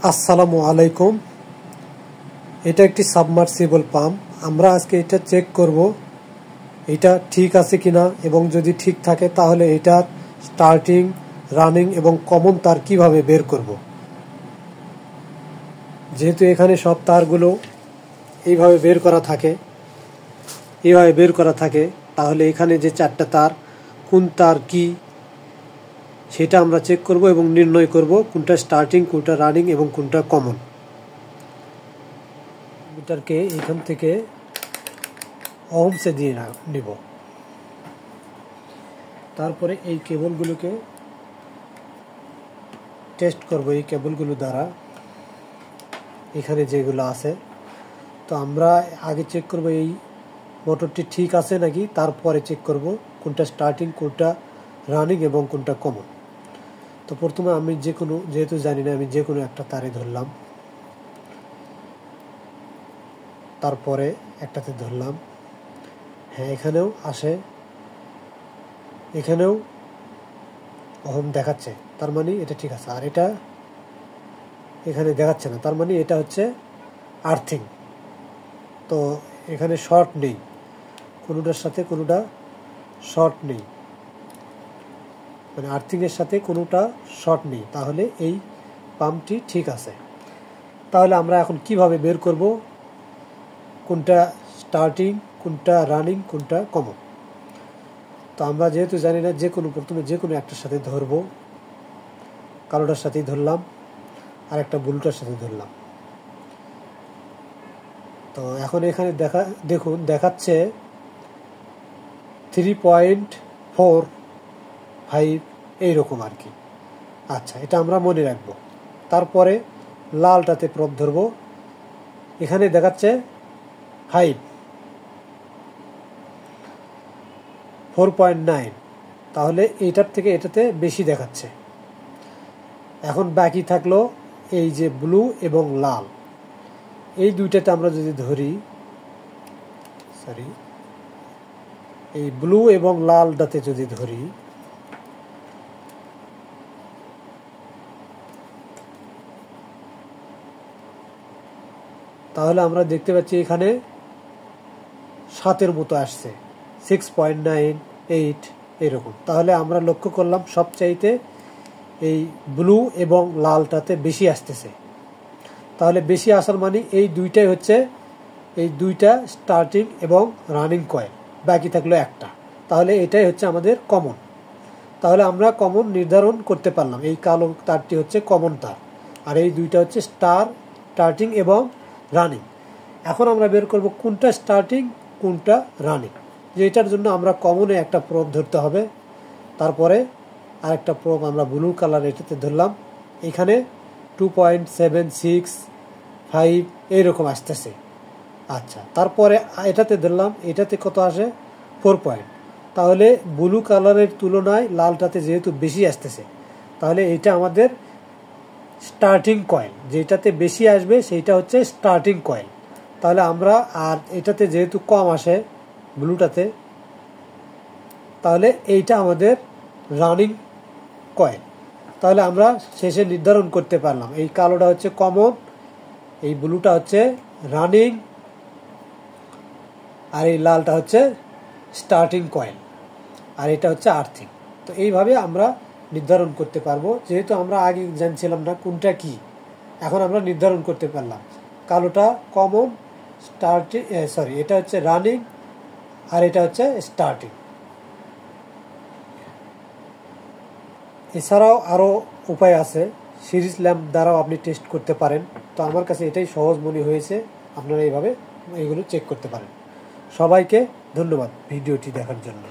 আসসালামু আলাইকুম। এটা একটি সাবমার্সিবল পাম্প। আমরা আজকে এটা চেক করব এটা ঠিক আছে কিনা, এবং যদি ঠিক থাকে তাহলে এটার স্টার্টিং, রানিং এবং কমন তার কিভাবে বের করব। যেহেতু এখানে সব তারগুলো এইভাবে বের করা থাকে, তাহলে এখানে যে চারটা তার, কোন তার কি সেটা আমরা চেক করব এবং নির্ণয় করব কোনটা স্টার্টিং, কোনটা রানিং এবং কোনটা কমন। মিটারকে এখান থেকে ওহমসে দিয়ে নিব। তারপরে এই কেবলগুলোকে টেস্ট করব এই কেবলগুলো দ্বারা, এখানে যেগুলো আছে। তো আমরা আগে চেক করব এই মোটরটি ঠিক আছে নাকি, তারপরে চেক করব কোনটা স্টার্টিং, কোনটা রানিং এবং কোনটা কমন। তো প্রথমে আমি যেহেতু জানি না, আমি যে কোনো একটা তারে ধরলাম, তারপরে একটাতে ধরলাম। হ্যাঁ, এখানেও আসে, এখানেও ওহম দেখাচ্ছে, তার মানে এটা ঠিক আছে। আর এটা এখানে দেখাচ্ছে না, তার মানে এটা হচ্ছে আর্থিং। তো এখানে শর্ট নেই, কোনোটার সাথে কোনোটা শর্ট নেই, মানে আর্থিংয়ের সাথে কোনোটা শর্ট নেই, তাহলে এই পাম্পটি ঠিক আছে। তাহলে আমরা এখন কিভাবে বের করব কোনটা স্টার্টিং, কোনটা রানিং, কোনটা কমন। তো আমরা যেহেতু জানি না, প্রথমে যে কোনো একটার সাথে ধরবো। কালোটার সাথেই ধরলাম, আর একটা ব্লুটার সাথে ধরলাম। তো এখন এখানে দেখুন দেখাচ্ছে 3.45 এইরকম আর কি। আচ্ছা, এটা আমরা মনে রাখবো। তারপরে লালটাতে প্রব ধরবো, এখানে দেখাচ্ছে 4.9, তাহলে এটার থেকে এটাতে বেশি দেখাচ্ছে। এখন বাকি থাকলো এই যে ব্লু এবং লাল, এই দুইটাতে আমরা যদি ধরি, এই ব্লু এবং লালটাতে যদি ধরি, তাহলে আমরা দেখতে পাচ্ছি এখানে 7-এর মতো আসছে, 6.98 এরকম। তাহলে আমরা লক্ষ্য করলাম সবচাইতে এই ব্লু এবং লালটাতে বেশি আসতেছে। তাহলে বেশি আসার মানে এই দুইটা স্টার্টিং এবং রানিং কয়েল, বাকি থাকলো একটা। তাহলে এটাই হচ্ছে আমাদের কমন। তাহলে আমরা কমন নির্ধারণ করতে পারলাম, এই কালো তারটি হচ্ছে কমন তার, আর এই দুইটা হচ্ছে স্টার্টিং এবং রানিং। এখন আমরা বের করব কোনটা স্টার্টিং, কোনটা রানিং। যেটার জন্য আমরা কমনে একটা প্রোব ধরতে হবে, তারপরে আরেকটা প্রোব আমরা ব্লু কালার এটাতে ধরলাম, এখানে 2.765 এইরকম আসতেছে। আচ্ছা, তারপরে এটাতে ধরলাম, এটাতে কত আসে 4 পয়েন্ট। তাহলে ব্লু কালারের তুলনায় লালটাতে যেহেতু বেশি আসতেছে, তাহলে এটা আমাদের স্টার্টিং কয়েল। যেটাতে বেশি আসবে সেইটা হচ্ছে স্টার্টিং কয়েল। তাহলে আমরা, আর এটাতে যেহেতু কম আসে ব্লুটাতে, তাহলে এইটা আমাদের রানিং কয়েল। তাহলে আমরা শেষে নির্ধারণ করতে পারলাম এই কালোটা হচ্ছে কমন, এই ব্লুটা হচ্ছে রানিং, আর এই লালটা হচ্ছে স্টার্টিং কয়েল, আর এটা হচ্ছে আর্থিং। তো এইভাবে আমরা নির্ধারণ করতে পারবো। যেহেতু আমরা আগে জানছিলাম না কোনটা কি, এখন আমরা নির্ধারণ করতে পারলাম কালোটা কমন, এটা হচ্ছে রানিং, আর এটা হচ্ছে স্টার্টিং। এছাড়াও আরও উপায় আছে, সিরিজ ল্যাম্প দ্বারাও আপনি টেস্ট করতে পারেন। তো আমার কাছে এটাই সহজ মনে হয়েছে, আপনারা এইভাবে এইগুলো চেক করতে পারেন। সবাইকে ধন্যবাদ ভিডিওটি দেখার জন্য।